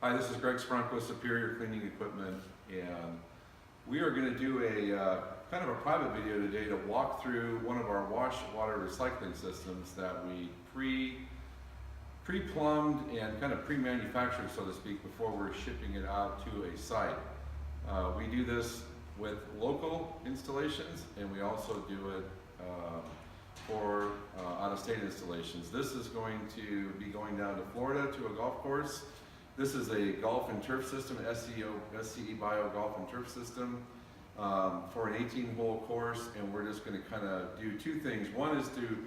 Hi, this is Greg Sprunko, Superior Cleaning Equipment, and we are going to do a kind of a private video today to walk through one of our wash water recycling systems that we pre-plumbed and kind of pre-manufactured, so to speak, before we're shipping it out to a site. We do this with local installations, and we also do it for out-of-state installations. This is going to be going down to Florida to a golf course. This is a golf and turf system, SCE Bio Golf and Turf System for an 18-hole course, and we're just going to kind of do two things. One is to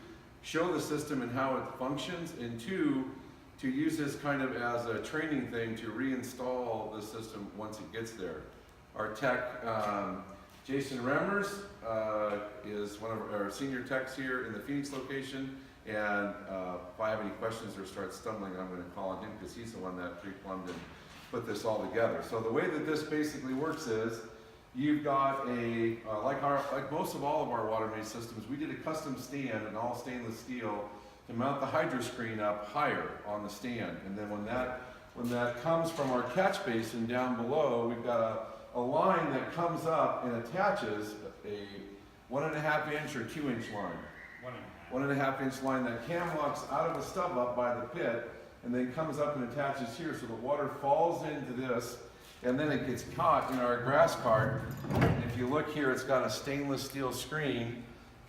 show the system and how it functions, and two, to use this kind of as a training thing to reinstall the system once it gets there. Our tech, Jason Remmers, is one of our senior techs here in the Phoenix location, and if I have any questions or start stumbling, I'm going to call on him because he's the one that pre-plumbed and put this all together. So the way that this basically works is you've got a, like most of all of our water main systems, we did a custom stand in all stainless steel to mount the hydro screen up higher on the stand. And then when that comes from our catch basin down below, we've got a line that comes up and attaches a 1.5 inch or 2 inch line. 1.5 inch line that cam locks out of the stub up by the pit and then comes up and attaches here, so the water falls into this and then it gets caught in our grass cart. And if you look here, it's got a stainless steel screen.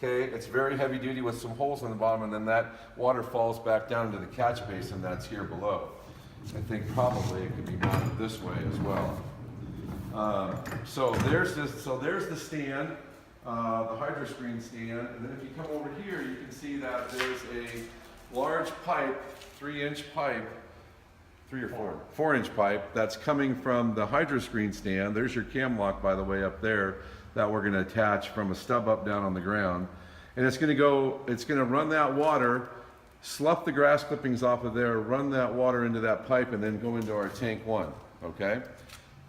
Okay, it's very heavy duty with some holes in the bottom, and then that water falls back down into the catch basin that's here below. I think probably it could be mounted this way as well. So there's the stand, the hydro screen stand, and then if you come over here, you can see that there's a large pipe, 3-inch pipe, 3 or 4-inch pipe that's coming from the hydro screen stand. There's your cam lock, by the way, up there that we're going to attach from a stub up down on the ground, and it's going to run that water, slough the grass clippings off of there, run that water into that pipe, and then go into our tank 1. Okay.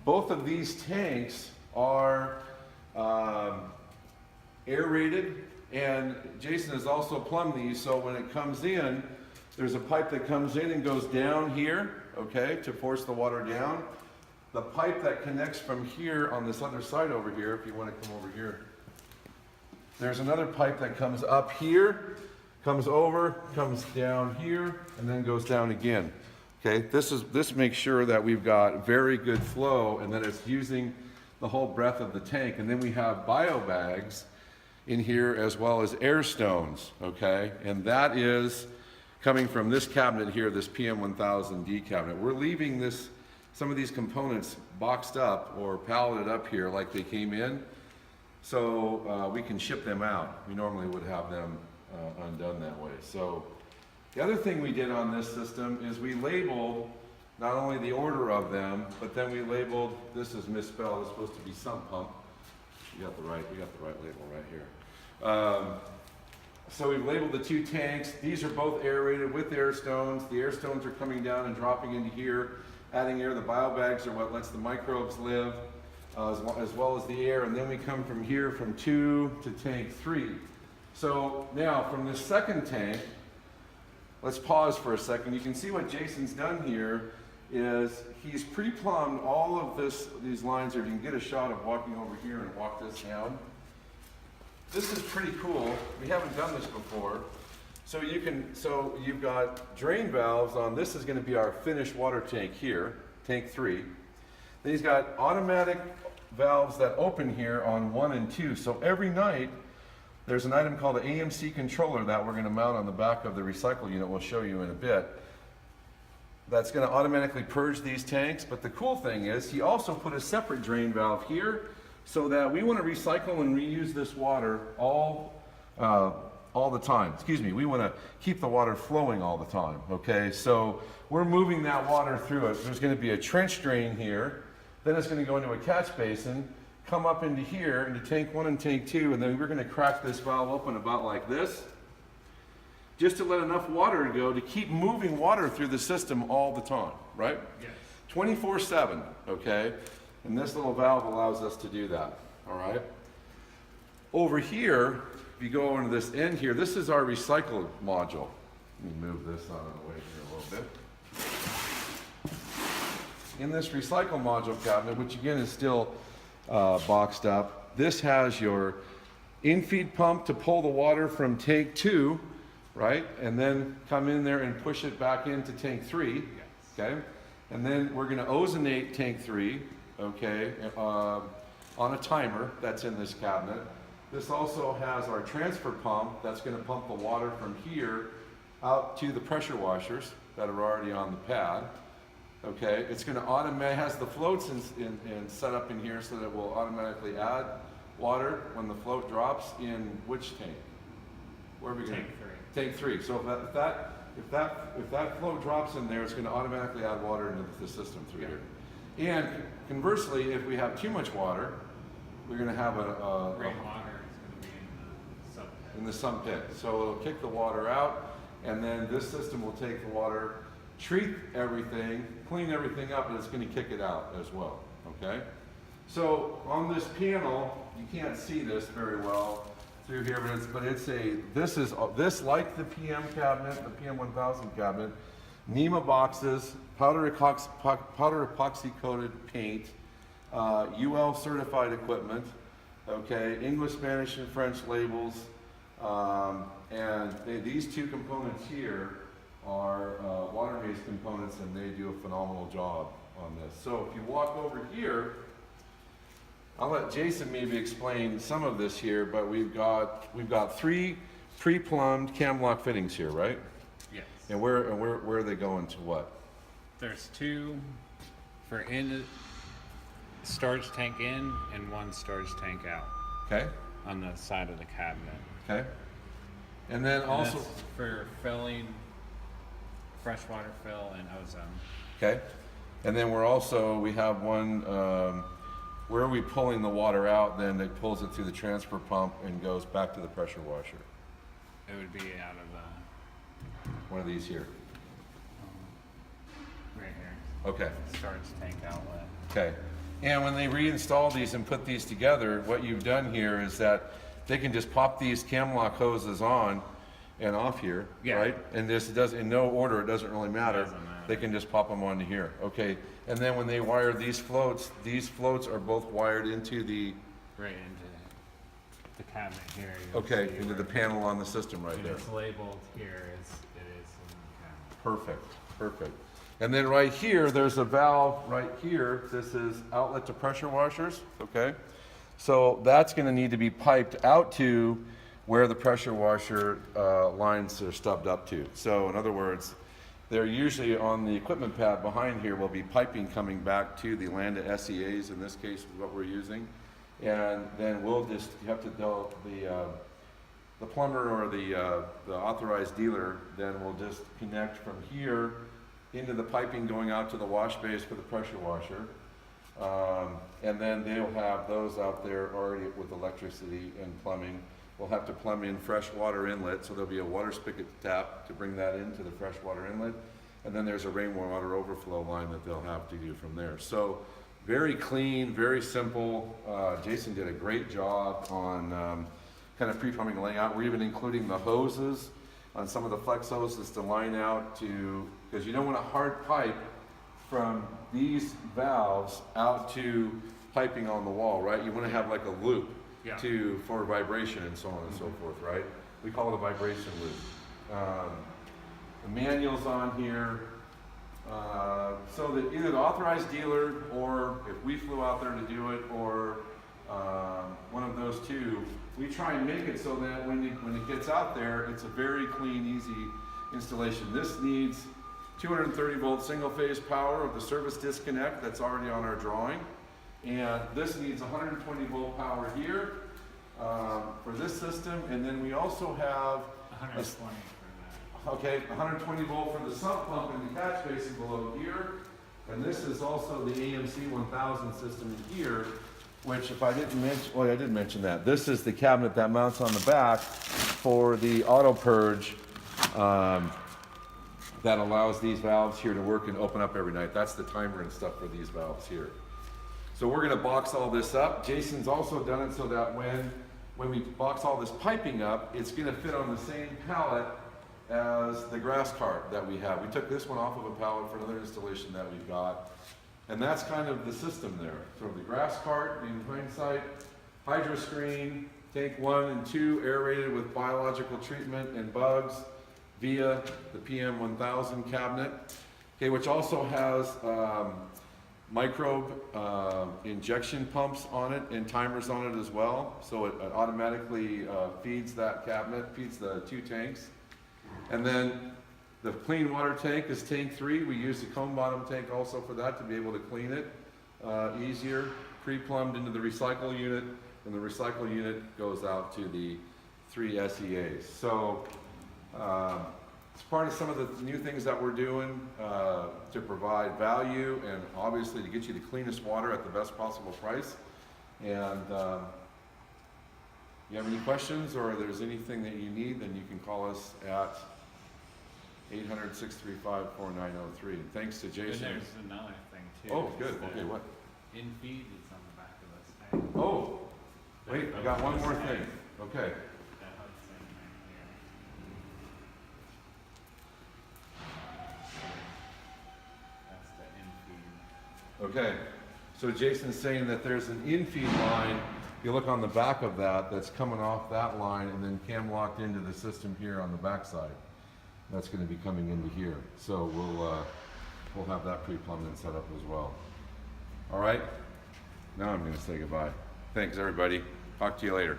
Both of these tanks are aerated, and Jason has also plumbed these, so when it comes in, there's a pipe that comes in and goes down here, okay, to force the water down. The pipe that connects from here on this other side over here, if you want to come over here, there's another pipe that comes up here, comes over, comes down here, and then goes down again. Okay, this makes sure that we've got very good flow and that it's using the whole breadth of the tank. And then we have bio bags in here as well as air stones, okay? And that is coming from this cabinet here, this PM1000D cabinet. We're leaving some of these components boxed up or palleted up here like they came in, so we can ship them out. We normally would have them undone that way. So the other thing we did on this system is we labeled not only the order of them, but then we labeled, this is misspelled, it's supposed to be sump pump. We got the right label right here. So we've labeled the 2 tanks. These are both aerated with air stones. The air stones are coming down and dropping into here, adding air. The bio bags are what lets the microbes live, as well as the air. And then we come from here from 2 to tank 3. So now from this second tank, let's pause for a second. You can see what Jason's done here is he's pre-plumbed all of these lines. If you can get a shot of walking over here and walk this down. This is pretty cool. We haven't done this before. So you've got drain valves on. This is going to be our finished water tank here, tank 3. Then he's got automatic valves that open here on 1 and 2. So every night, there's an item called the AMC controller that we're going to mount on the back of the recycle unit. We'll show you in a bit. That's going to automatically purge these tanks. But the cool thing is he also put a separate drain valve here so that we want to recycle and reuse this water all the time. Excuse me, we want to keep the water flowing all the time. Okay, so we're moving that water through it. There's going to be a trench drain here. Then it's going to go into a catch basin, come up into here, into tank 1 and tank 2, and then we're going to crack this valve open about like this, just to let enough water go to keep moving water through the system all the time, right? Yes. 24/7, okay? And this little valve allows us to do that, all right? Over here, if you go into this end here, this is our recycle module. Let me move this out of the way here a little bit. in this recycle module cabinet, which again is still boxed up, this has your in-feed pump to pull the water from tank 2, right? And then come in there and push it back into tank 3, okay? And then we're gonna ozonate tank 3, okay, on a timer that's in this cabinet. This also has our transfer pump that's gonna pump the water from here out to the pressure washers that are already on the pad. Okay, it's going to has the floats in set up in here so that it will automatically add water when the float drops in which tank? Where are we going? Tank 3. So if that float drops in there, it's going to automatically add water into the system through here. And conversely, if we have too much water, we're going to have rainwater is going to be in the sump pit. So it'll kick the water out, and then this system will take the water, treat everything, clean everything up, and it's going to kick it out as well, okay? So on this panel, you can't see this very well through here, this like the PM cabinet, the PM 1000 cabinet, NEMA boxes, powder epoxy coated paint, UL certified equipment, okay, English, Spanish, and French labels, and these two components here are water maze components, and they do a phenomenal job on this. So if you walk over here, I'll let Jason maybe explain some of this here, but we've got 3 pre-plumbed cam lock fittings here, right? Yes. And where are they going to what? There's 2 for storage tank in and 1 storage tank out. Okay. On the side of the cabinet. Okay. And then also that's for filling freshwater fill and ozone. Okay. And then we have one, where are we pulling the water out, then it pulls it through the transfer pump and goes back to the pressure washer? It would be out of the... One of these here. Right here. Okay. Storage tank outlet. Okay. And when they reinstall these and put these together, what you've done here is that they can just pop these cam lock hoses on and off here, yeah. Right? And this does in no order, it doesn't really matter. Doesn't matter. They can just pop them onto here. Okay. And then when they wire these floats are both wired into the right into the cabinet here. okay, into the panel on the system right there. It's labeled here as it is in the cabinet. Perfect. Perfect. And then right here, there's a valve right here. This is outlet to pressure washers. Okay. So that's going to need to be piped out to where the pressure washer lines are stubbed up to. So in other words, they're usually on the equipment pad behind here will be piping coming back to the Landa SCEs, in this case is what we're using. And then we'll just have to tell the plumber or the authorized dealer, then we'll just connect from here into the piping going out to the wash base for the pressure washer. And then they'll have those out there already with electricity and plumbing. We'll have to plumb in fresh water inlet, so there'll be a water spigot tap to bring that into the fresh water inlet. And then there's a rainwater overflow line that they'll have to do from there. So very clean, very simple. Jason did a great job on kind of pre-plumbing laying out. We're even including the hoses on some of the flex hoses to line out to, because you don't want a hard pipe from these valves out to piping on the wall, right? You want to have like a loop for vibration and so on and so forth, right? We call it a vibration loop. The manual's on here, so that either the authorized dealer or if we flew out there to do it or one of those two, we try and make it so that when it gets out there, it's a very clean, easy installation. This needs 230 volt single phase power with the service disconnect that's already on our drawing. And this needs 120 volt power here for this system. And then we also have 120 for that. Okay, 120 volt for the sump pump in the catch basin below here. And this is also the AMC 1000 system in here, which if I didn't mention, well, I did mention that. This is the cabinet that mounts on the back for the auto purge that allows these valves here to work and open up every night. That's the timer and stuff for these valves here. So we're gonna box all this up. Jason's also done it so that when we box all this piping up, it's gonna fit on the same pallet as the grass cart that we have. We took this one off of a pallet for another installation that we've got. And that's kind of the system there. So the grass cart in hindsight, hydro screen, tank 1 and 2 aerated with biological treatment and bugs via the PM 1000 cabinet, okay, which also has microbe injection pumps on it and timers on it as well. So it automatically feeds that cabinet, feeds the 2 tanks. And then the clean water tank is tank 3. We use the cone bottom tank also for that to be able to clean it easier, pre-plumbed into the recycle unit, and the recycle unit goes out to the 3 SEAs. So it's part of some of the new things that we're doing to provide value and obviously to get you the cleanest water at the best possible price. And you have any questions or there's anything that you need, then you can call us at 800-635-4903. And thanks to And Jason. there's another thing too. Oh, good. is the Okay, what? In feed is on the back of this tank. Oh, wait, I got one more thing. Okay. That Hudson right here. That's the in feed. Okay, so Jason's saying that there's an in-feed line, if you look on the back of that, that's coming off that line and then cam locked into the system here on the backside. That's gonna be coming into here. So we'll have that pre-plumbed and set up as well. All right, now I'm gonna say goodbye. Thanks, everybody. Talk to you later.